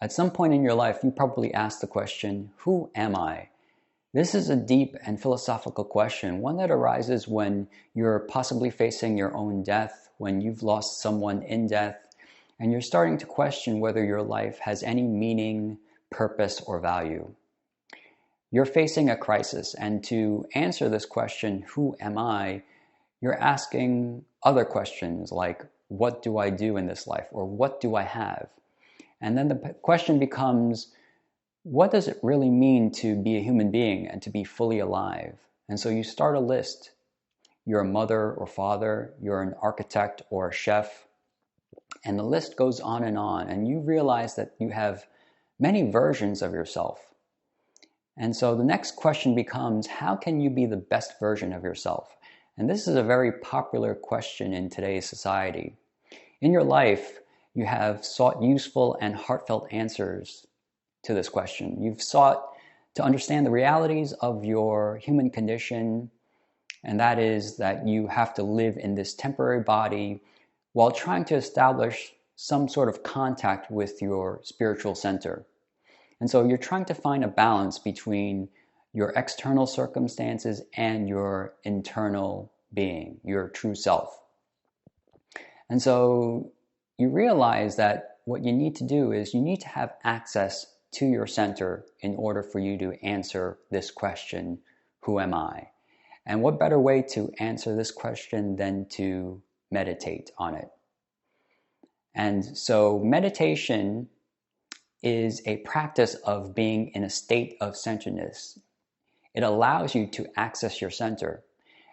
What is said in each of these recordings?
At some point in your life, you probably asked the question, who am I? This is a deep and philosophical question, one that arises when you're possibly facing your own death, when you've lost someone in death, and you're starting to question whether your life has any meaning, purpose, or value. You're facing a crisis, and to answer this question, who am I, you're asking other questions like, what do I do in this life? Or what do I have? And then the question becomes, what does it really mean to be a human being and to be fully alive? And so you start a list. You're a mother or father, you're an architect or a chef, and the list goes on, and you realize that you have many versions of yourself. And so the next question becomes, how can you be the best version of yourself? And this is a very popular question in today's society. In your life, you have sought useful and heartfelt answers to this question. You've sought to understand the realities of your human condition, and that is that you have to live in this temporary body while trying to establish some sort of contact with your spiritual center. And so you're trying to find a balance between your external circumstances and your internal being, your true self. And so you realize that what you need to do is you need to have access to your center in order for you to answer this question, who am I? And what better way to answer this question than to meditate on it? And so meditation is a practice of being in a state of centeredness. It allows you to access your center.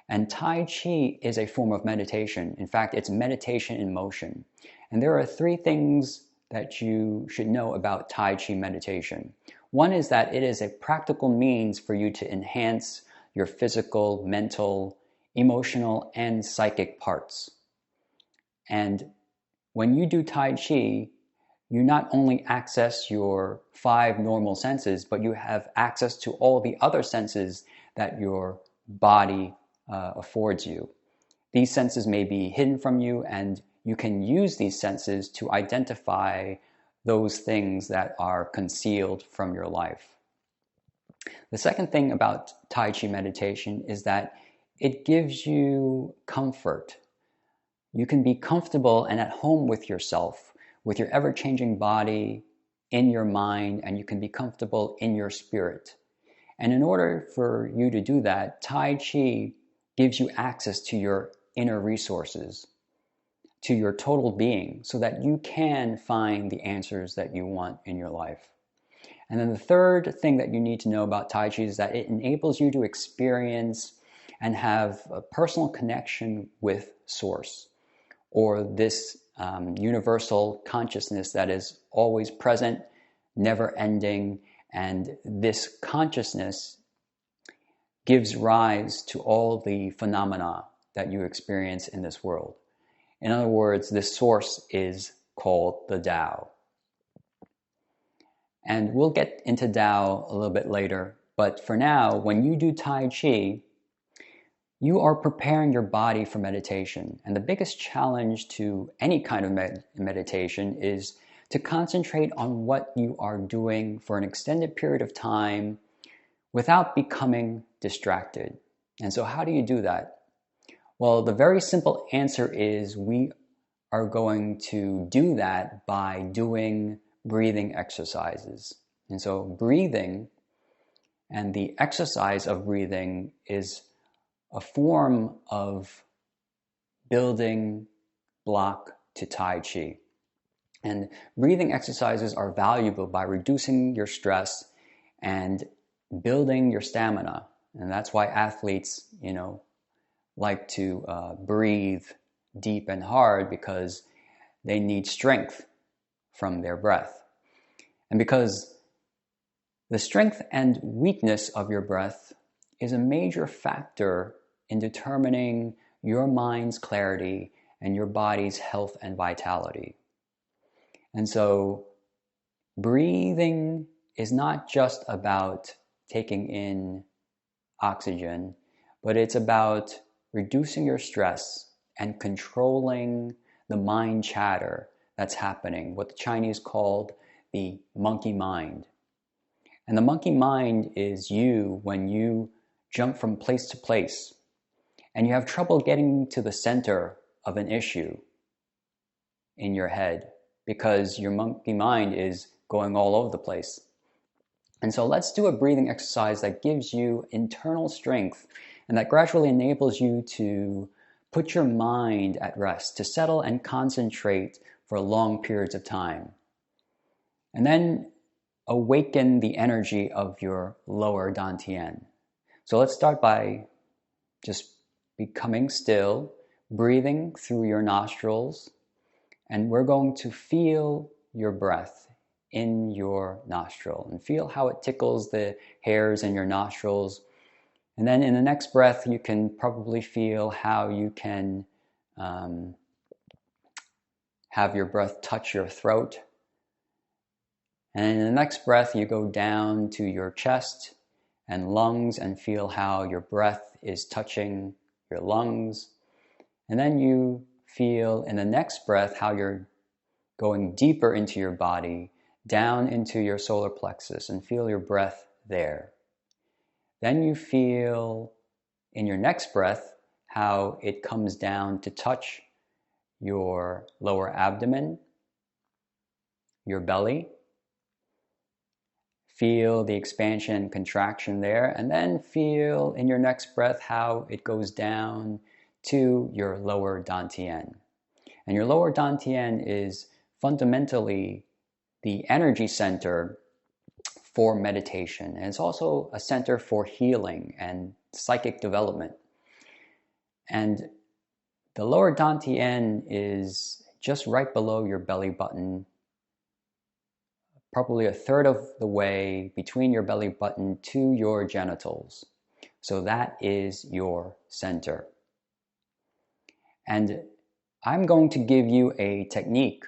And Tai Chi is a form of meditation. In fact, it's meditation in motion. And there are three things that you should know about Tai Chi meditation. One is that it is a practical means for you to enhance your physical, mental, emotional, and psychic parts. And when you do Tai Chi, you not only access your 5 normal senses, but you have access to all the other senses that your body affords you. These senses may be hidden from you, and you can use these senses to identify those things that are concealed from your life. The second thing about Tai Chi meditation is that it gives you comfort. You can be comfortable and at home with yourself, with your ever-changing body, in your mind, and you can be comfortable in your spirit. And in order for you to do that, Tai Chi gives you access to your inner resources, to your total being, so that you can find the answers that you want in your life. And then the third thing that you need to know about Tai Chi is that it enables you to experience and have a personal connection with Source, or this universal consciousness that is always present, never ending, and this consciousness gives rise to all the phenomena that you experience in this world. In other words, this source is called the Tao. And we'll get into Tao a little bit later, but for now, when you do Tai Chi, you are preparing your body for meditation. And the biggest challenge to any kind of meditation is to concentrate on what you are doing for an extended period of time without becoming distracted. And so how do you do that? Well, the very simple answer is we are going to do that by doing breathing exercises. And so breathing and the exercise of breathing is a form of building block to Tai Chi. And breathing exercises are valuable by reducing your stress and building your stamina. And that's why athletes, like to breathe deep and hard, because they need strength from their breath. And because the strength and weakness of your breath is a major factor in determining your mind's clarity and your body's health and vitality. And so breathing is not just about taking in oxygen, but it's about reducing your stress and controlling the mind chatter that's happening, what the Chinese called the monkey mind. And the monkey mind is you when you jump from place to place and you have trouble getting to the center of an issue in your head because your monkey mind is going all over the place. And so let's do a breathing exercise that gives you internal strength and that gradually enables you to put your mind at rest, to settle and concentrate for long periods of time. And then awaken the energy of your lower dantian. So let's start by just becoming still, breathing through your nostrils, and we're going to feel your breath in your nostril and feel how it tickles the hairs in your nostrils. And then in the next breath, you can probably feel how you can have your breath touch your throat. And in the next breath, you go down to your chest and lungs and feel how your breath is touching your lungs. And then you feel in the next breath how you're going deeper into your body, down into your solar plexus, and feel your breath there. Then you feel in your next breath how it comes down to touch your lower abdomen, your belly. Feel the expansion and contraction there, and then feel in your next breath how it goes down to your lower dantian. And your lower dantian is fundamentally the energy center for meditation. And it's also a center for healing and psychic development. And the lower dantian is just right below your belly button, probably a third of the way between your belly button to your genitals. So that is your center. And I'm going to give you a technique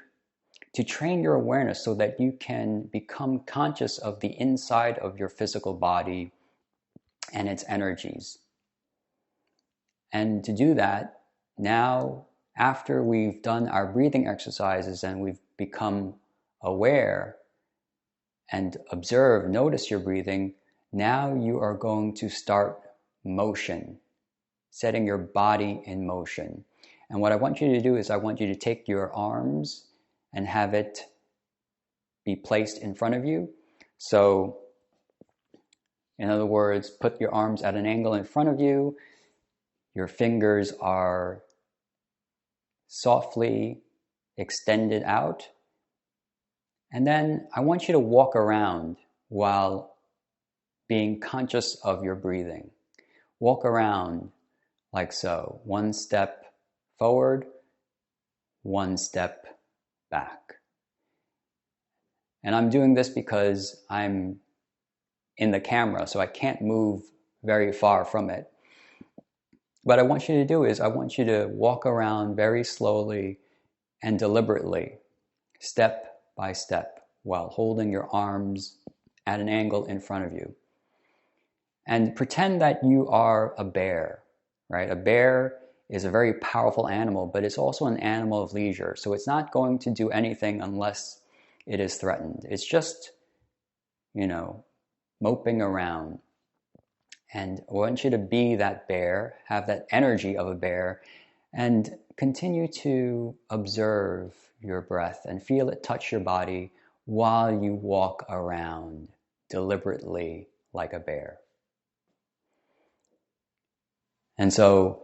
to train your awareness so that you can become conscious of the inside of your physical body and its energies. And to do that, now, after we've done our breathing exercises and we've become aware and observe, notice your breathing, now you are going to start motion, setting your body in motion. And what I want you to do is I want you to take your arms and have it be placed in front of you. So, in other words, put your arms at an angle in front of you. Your fingers are softly extended out. And then I want you to walk around while being conscious of your breathing. Walk around like so. One step forward, one step back. And I'm doing this because I'm in the camera, so I can't move very far from it. What I want you to do is I want you to walk around very slowly and deliberately, step by step, while holding your arms at an angle in front of you. And pretend that you are a bear, right? A bear is a very powerful animal, but it's also an animal of leisure. So it's not going to do anything unless it is threatened. It's just, moping around. And I want you to be that bear, have that energy of a bear, and continue to observe your breath and feel it touch your body while you walk around deliberately like a bear. And so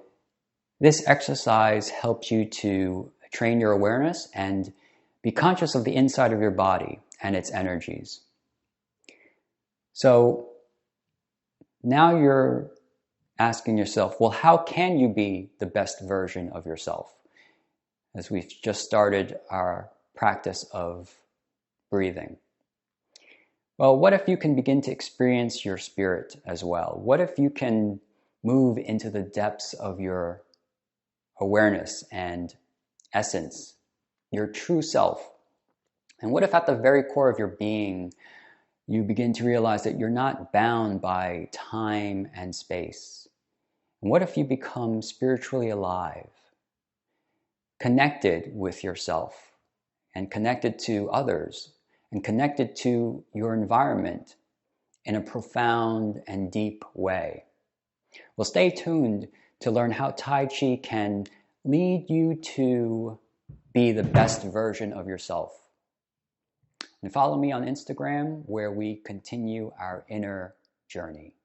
this exercise helps you to train your awareness and be conscious of the inside of your body and its energies. So now you're asking yourself, well, how can you be the best version of yourself? As we've just started our practice of breathing. Well, what if you can begin to experience your spirit as well? What if you can move into the depths of your awareness and essence, your true self? And what if at the very core of your being, you begin to realize that you're not bound by time and space? And what if you become spiritually alive, connected with yourself and connected to others, and connected to your environment in a profound and deep way. Well, stay tuned to learn how Tai Chi can lead you to be the best version of yourself. And follow me on Instagram, where we continue our inner journey.